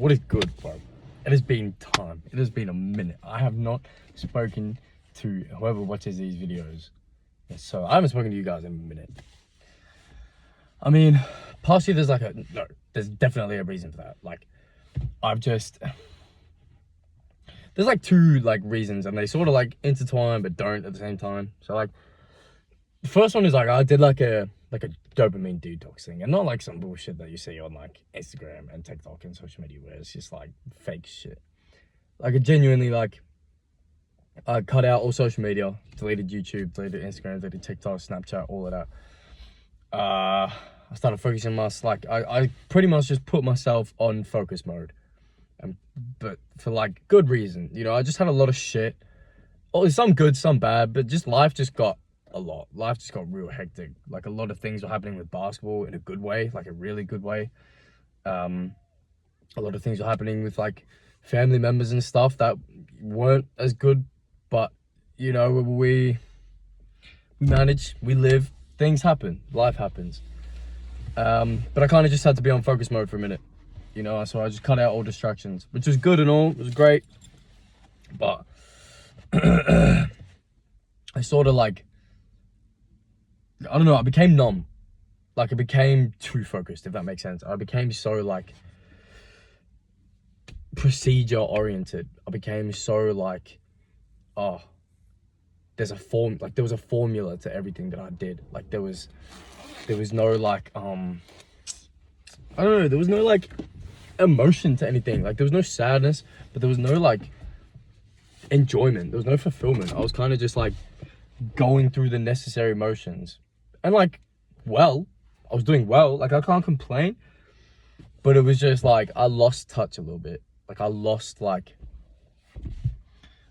What is good, bro? It has been time. It has been a minute. I have not spoken to whoever watches these videos. So I haven't spoken to you guys in a minute. I mean, partially there's definitely a reason for that. Like, there's like two reasons, and they sort of like intertwine but don't at the same time. So like, the first one is like I did like a dopamine detox thing, and not like some bullshit that you see on like Instagram and TikTok and social media where it's just like fake shit. Like, I cut out all social media, deleted YouTube, deleted Instagram, deleted TikTok, Snapchat, all of that. I started focusing I pretty much just put myself on focus mode, but for like good reason. You know, I just had a lot of shit. Oh, some good, some bad, but just life just got a lot. Life just got real hectic. Like, a lot of things were happening with basketball in a good way, like a really good way. A lot of things were happening with like family members and stuff that weren't as good, but you know, we manage, we live, things happen, life happens. But I kind of just had to be on focus mode for a minute, you know, so I just cut out all distractions, which was good and all, it was great, but I sort of like, I don't know, I became numb. Like, I became too focused, if that makes sense. I became so like procedure oriented. I became so like, oh, there was a formula to everything that I did. Like, there was no like, I don't know, there was no like emotion to anything. Like, there was no sadness, but there was no like enjoyment. There was no fulfillment. I was kind of just like going through the necessary motions, and like, well, I was doing well. Like, I can't complain, but it was just like I lost touch a little bit. Like, I lost like,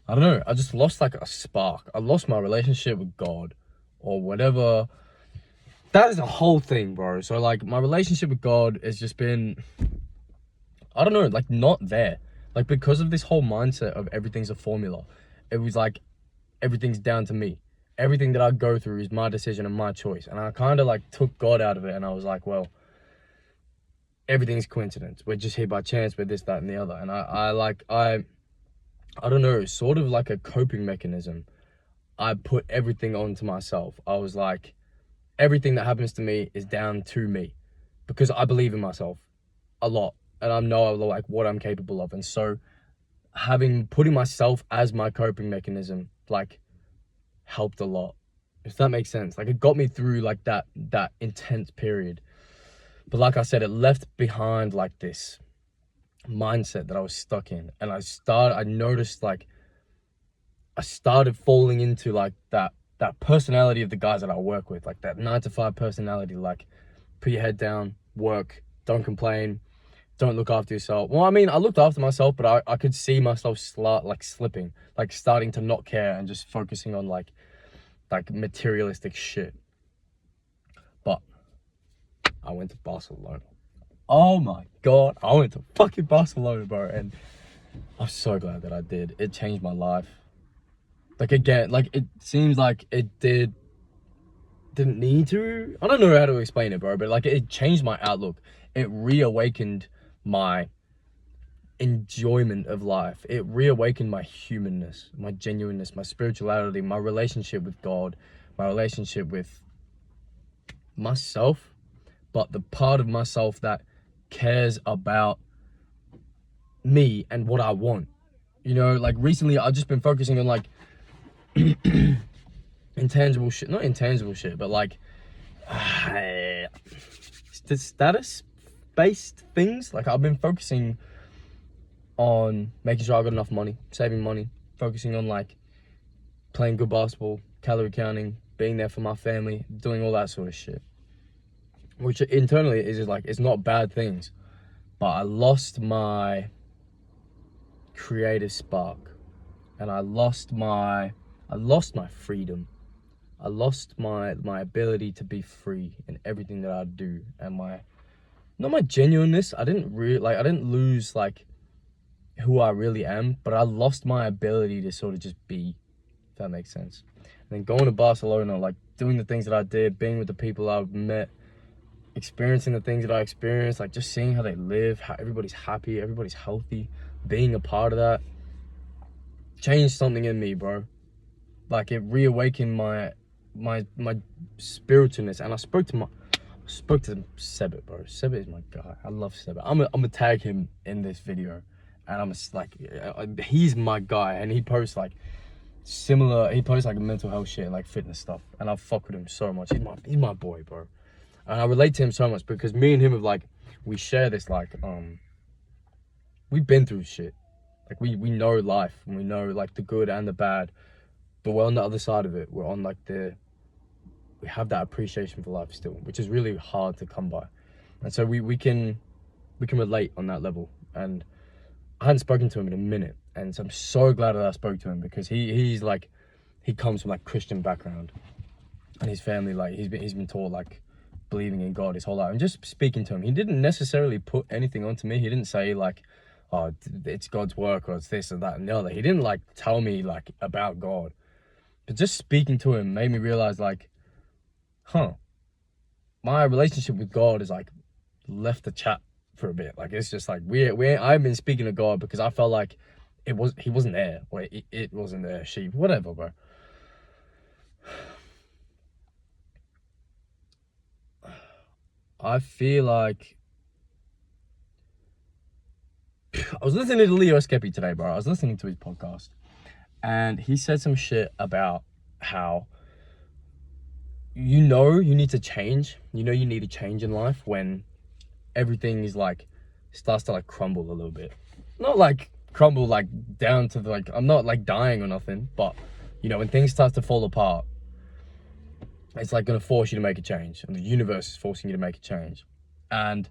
I don't know, I just lost like a spark. I lost my relationship with God or whatever. That is a whole thing, bro. So like, my relationship with God has just been, I don't know, like, not there. Like, because of this whole mindset of everything's a formula, it was like everything's down to me. Everything that I go through is my decision and my choice. And I kind of like took God out of it, and I was like, well, everything's coincidence. We're just here by chance. We're this, that, and the other. And I don't know, sort of like a coping mechanism. I put everything onto myself. I was like, everything that happens to me is down to me, because I believe in myself a lot, and I know like what I'm capable of. And so putting myself as my coping mechanism like helped a lot, if that makes sense. Like, it got me through like that intense period. But like I said, it left behind like this mindset that I was stuck in, and I noticed like I started falling into like that personality of the guys that I work with, like that 9-to-5 personality. Like, put your head down, work, don't complain, don't look after yourself. Well, I mean, I looked after myself, but I could see myself slipping, like starting to not care and just focusing on like materialistic shit. But I went to Barcelona. Oh my God, I went to fucking Barcelona, bro, and I'm so glad that I did. It changed my life. Like, again, like, it seems like it didn't need to. I don't know how to explain it, bro, but like, it changed my outlook. It reawakened my enjoyment of life. It reawakened my humanness, my genuineness, my spirituality, my relationship with God, my relationship with myself, but the part of myself that cares about me and what I want. You know, like, recently I've just been focusing on like intangible shit, not intangible shit, but like status based things. Like, I've been focusing on making sure I got enough money, saving money, focusing on like playing good basketball, calorie counting, being there for my family, doing all that sort of shit, which internally is just like, it's not bad things. But I lost my creative spark, and I lost my freedom. I lost my ability to be free in everything that I do, and not my genuineness. I didn't lose like who I really am, but I lost my ability to sort of just be, if that makes sense. And then going to Barcelona, like, doing the things that I did, being with the people I've met, experiencing the things that I experienced, like just seeing how they live, how everybody's happy, everybody's healthy, being a part of that, changed something in me, bro. Like, it reawakened my spiritualness. And I spoke to Sebit, bro. Sebit is my guy. I love Sebit. I'm gonna tag him in this video, and he's my guy, and he posts like mental health shit, like fitness stuff, and I fuck with him so much. He's my boy, bro. And I relate to him so much because me and him have like, we share this like, we've been through shit. Like we know life, and we know like the good and the bad, but we're on the other side of it. We're on like we have that appreciation for life still, which is really hard to come by. And so we can relate on that level. And I hadn't spoken to him in a minute, and so I'm so glad that I spoke to him, because he comes from like Christian background, and his family, like he's been taught like believing in God his whole life. And just speaking to him, he didn't necessarily put anything onto me. He didn't say like, oh, it's God's work, or it's this or that and the other. He didn't like tell me like about God. But just speaking to him made me realize like, my relationship with God is like left the chat for a bit. Like, it's just like I've been speaking to God because I felt like he wasn't there, or it wasn't there, whatever, bro. I feel like I was listening to Leo Skeppy today, bro. I was listening to his podcast, and he said some shit about how you need to change. You need a change in life when everything is like starts to like crumble a little bit. Not like crumble like down to like, I'm not like dying or nothing, but when things start to fall apart, it's like gonna force you to make a change, and the universe is forcing you to make a change. And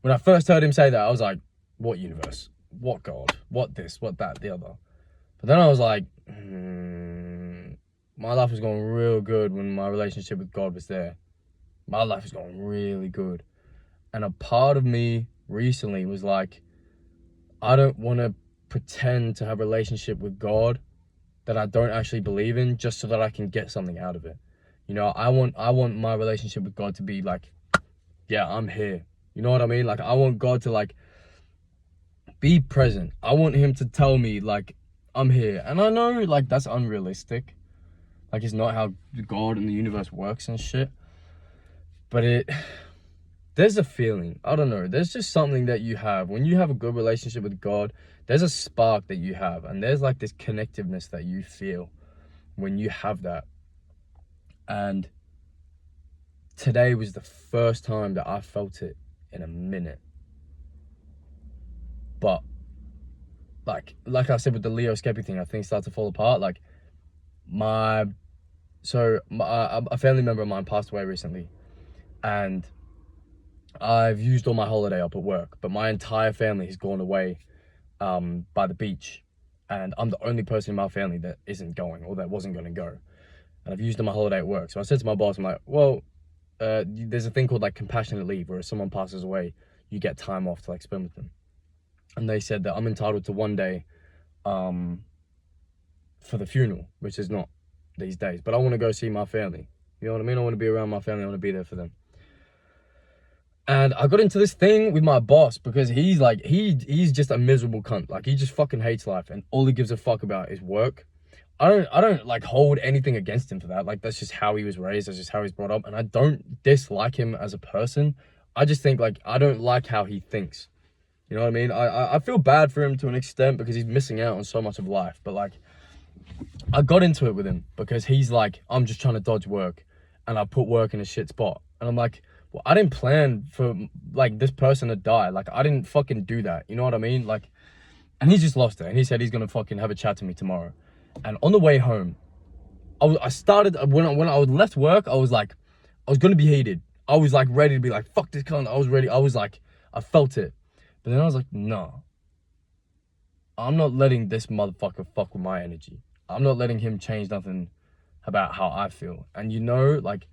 when I first heard him say that, I was like, what universe? What God? What this? What that? The other? But then I was like, my life was going real good when my relationship with God was there. My life was going really good. And a part of me recently was like, I don't want to pretend to have a relationship with God that I don't actually believe in, just so that I can get something out of it. I want my relationship with God to be like, yeah, I'm here. You know what I mean? Like, I want God to like be present. I want him to tell me like, I'm here. And I know like that's unrealistic. Like, it's not how God and the universe works and shit. But there's a feeling, I don't know, there's just something that you have when you have a good relationship with God. There's a spark that you have, and there's like this connectiveness that you feel when you have that. And today was the first time that I felt it in a minute. But like I said with the Leo Skeppy thing, I think started to fall apart. Like, a family member of mine passed away recently, and I've used all my holiday up at work, but my entire family has gone away by the beach, and I'm the only person in my family that isn't going, or that wasn't going to go. And I've used all my holiday at work. So I said to my boss, I'm like, well, there's a thing called like compassionate leave, where if someone passes away, you get time off to like spend with them. And they said that I'm entitled to 1 day for the funeral, which is not these days. But I want to go see my family. You know what I mean? I want to be around my family. I want to be there for them. And I got into this thing with my boss because he's like, he's just a miserable cunt. Like, he just fucking hates life, and all he gives a fuck about is work. I don't like hold anything against him for that. Like, that's just how he was raised. That's just how he's brought up. And I don't dislike him as a person. I just think like, I don't like how he thinks. You know what I mean? I feel bad for him to an extent because he's missing out on so much of life. But like, I got into it with him because he's like, I'm just trying to dodge work, and I put work in a shit spot. And I'm like, well, I didn't plan for like this person to die. Like, I didn't fucking do that. You know what I mean? Like, and he's just lost it. And he said he's gonna fucking have a chat to me tomorrow. And on the way home, I started, when I left work, I was like, I was gonna be heated. I was like ready to be like, fuck this cunt. I was ready. I was like, I felt it. But then I was like, no, I'm not letting this motherfucker fuck with my energy. I'm not letting him change nothing about how I feel. And like,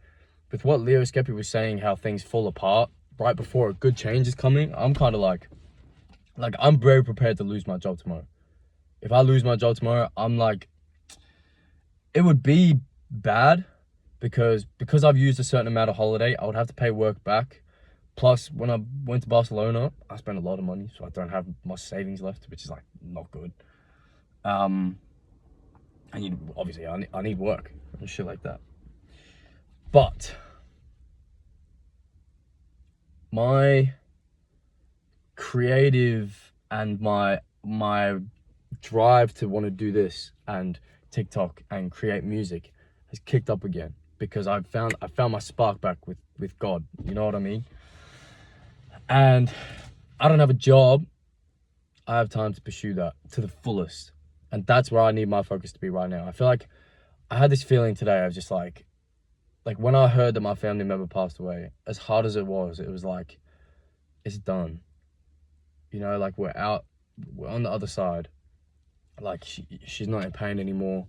with what Leo Skeppy was saying, how things fall apart right before a good change is coming, I'm kind of like I'm very prepared to lose my job tomorrow. If I lose my job tomorrow, I'm like, it would be bad because I've used a certain amount of holiday, I would have to pay work back. Plus, when I went to Barcelona, I spent a lot of money, so I don't have much savings left, which is like not good. And obviously I need work and shit like that. But my creative and my drive to want to do this and TikTok and create music has kicked up again because I found my spark back with God. You know what I mean? And I don't have a job. I have time to pursue that to the fullest. And that's where I need my focus to be right now. I feel like I had this feeling today of just like when I heard that my family member passed away, as hard as it was like, it's done. You know, like we're on the other side. Like she's not in pain anymore.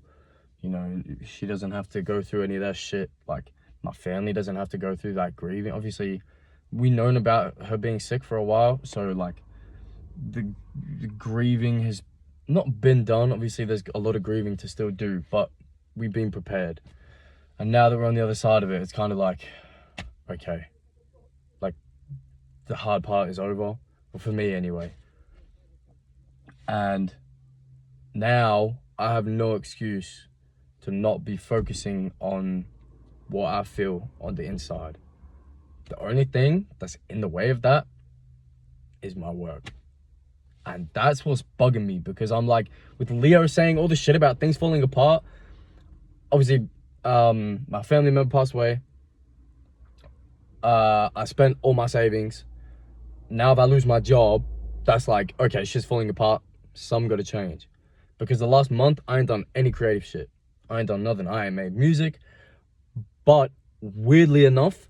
You know, she doesn't have to go through any of that shit. Like my family doesn't have to go through that grieving. Obviously, we known about her being sick for a while, so like the grieving has not been done. Obviously, there's a lot of grieving to still do, but we've been prepared. And now that we're on the other side of it, it's kind of like, okay, like the hard part is over, well, for me anyway. And now I have no excuse to not be focusing on what I feel on the inside. The only thing that's in the way of that is my work. And that's what's bugging me, because I'm like, with Leo saying all the shit about things falling apart, obviously, my family member passed away. I spent all my savings. Now if I lose my job, that's like, okay, shit's falling apart. Some gotta change. Because the last month, I ain't done any creative shit. I ain't done nothing. I ain't made music. But weirdly enough,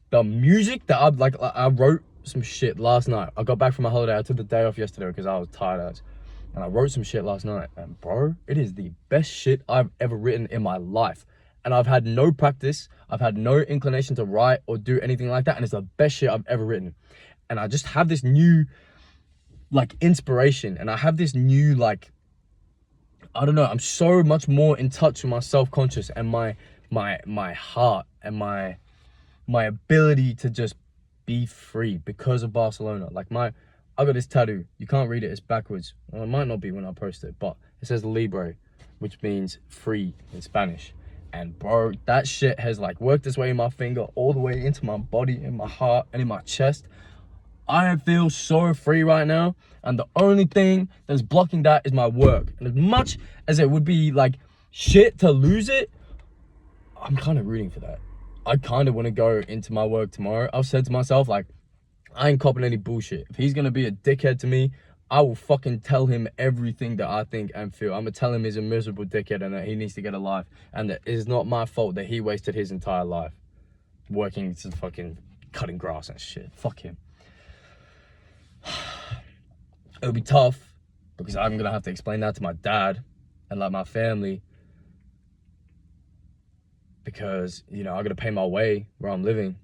the music that I wrote some shit last night. I got back from my holiday. I took the day off yesterday because I was tired as. And I wrote some shit last night. And bro, it is the best shit I've ever written in my life. And I've had no practice. I've had no inclination to write or do anything like that. And it's the best shit I've ever written. And I just have this new, like, inspiration. And I have this new, like, I don't know. I'm so much more in touch with my self-conscious and my heart and my ability to just be free because of Barcelona. Like I got this tattoo. You can't read it. It's backwards. Well, it might not be when I post it, but it says Libre, which means free in Spanish. And bro, that shit has like worked its way in my finger all the way into my body, in my heart, and in my chest. I feel so free right now. And the only thing that's blocking that is my work. And as much as it would be like shit to lose it, I'm kind of rooting for that. I kind of want to go into my work tomorrow. I've said to myself, like, I ain't copping any bullshit. If he's going to be a dickhead to me, I will fucking tell him everything that I think and feel. I'm going to tell him he's a miserable dickhead and that he needs to get a life. And that it's not my fault that he wasted his entire life working to fucking cutting grass and shit. Fuck him. It'll be tough because I'm going to have to explain that to my dad and like my family. Because, you know, I got to pay my way where I'm living.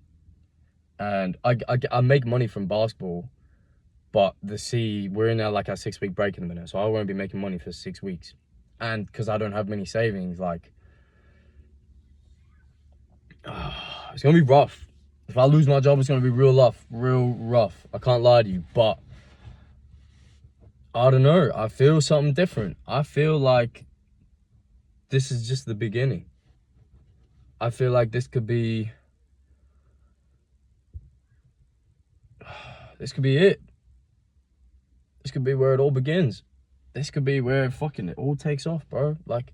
And I make money from basketball. But we're in like a 6-week break in a minute. So I won't be making money for 6 weeks. And because I don't have many savings, like, it's going to be rough. If I lose my job, it's going to be real rough. I can't lie to you. But I don't know. I feel something different. I feel like this is just the beginning. I feel like this could be it. This could be where it all begins. This could be where fucking it all takes off, bro. Like,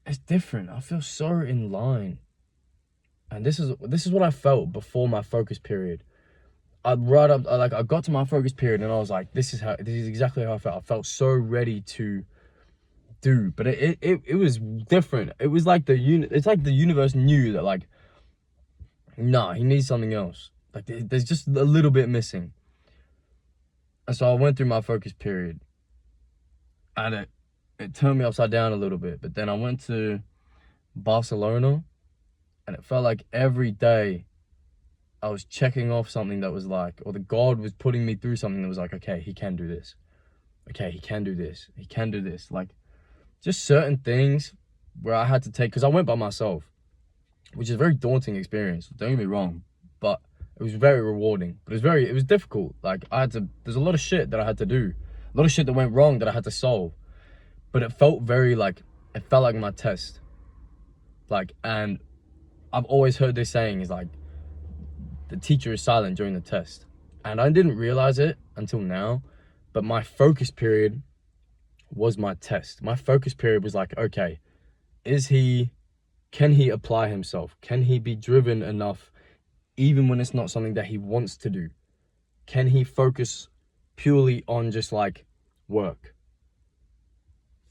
it's different. I feel so in line. And this is what I felt before my focus period. I got to my focus period and I was like, this is exactly how I felt. I felt so ready to do, but it was different. It was like it's like the universe knew that, like, nah, he needs something else. Like there's just a little bit missing. And so I went through my focus period and it turned me upside down a little bit. But then I went to Barcelona and it felt like every day I was checking off something that was like, or the God was putting me through something that was like, okay, he can do this. Okay, he can do this. He can do this. Like, just certain things where I had to take, because I went by myself, which is a very daunting experience, don't get me wrong, but It was very rewarding, but it was difficult. Like there's a lot of shit that I had to do, a lot of shit that went wrong that I had to solve. But it felt it felt like my test. Like, and I've always heard this saying is like, the teacher is silent during the test. And I didn't realize it until now, but my focus period was my test. My focus period was like, okay, can he apply himself? Can he be driven enough, even when it's not something that he wants to do? Can he focus purely on just like work?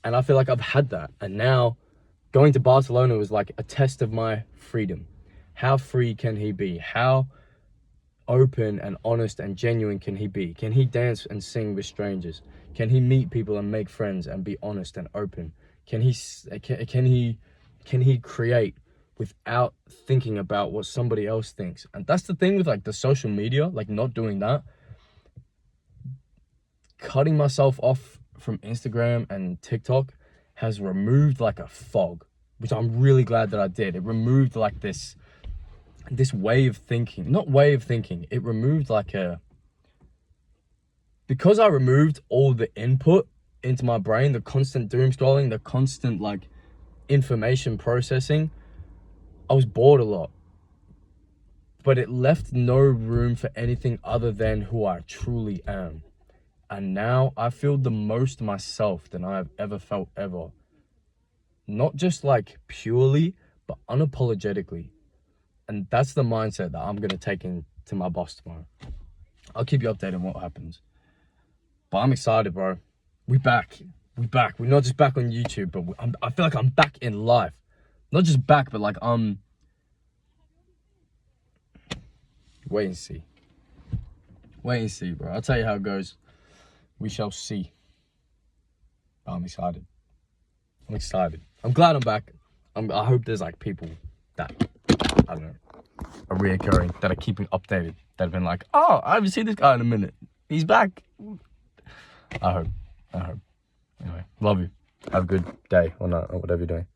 And I feel like I've had that. And now going to Barcelona was like a test of my freedom. How free can he be? How open and honest and genuine can he be? Can he dance and sing with strangers? Can he meet people and make friends and be honest and open? Can he create without thinking about what somebody else thinks? And that's the thing with like the social media, like not doing that. Cutting myself off from Instagram and TikTok has removed like a fog, which I'm really glad that I did. It removed like this way of thinking, not way of thinking. It removed like because I removed all the input into my brain, the constant doom scrolling, the constant like information processing, I was bored a lot. But it left no room for anything other than who I truly am. And now I feel the most myself than I have ever felt ever. Not just like purely, but unapologetically. And that's the mindset that I'm going to take into my boss tomorrow. I'll keep you updated on what happens. But I'm excited, bro. We back. We're not just back on YouTube, but I feel like I'm back in life. Not just back, but like wait and see. Wait and see, bro. I'll tell you how it goes. We shall see. But I'm excited. I'm glad I'm back. I hope there's like people that, I don't know, are reoccurring, that are keeping updated, that have been like, oh, I haven't seen this guy in a minute. He's back. I hope. Anyway, love you. Have a good day or night or whatever you're doing.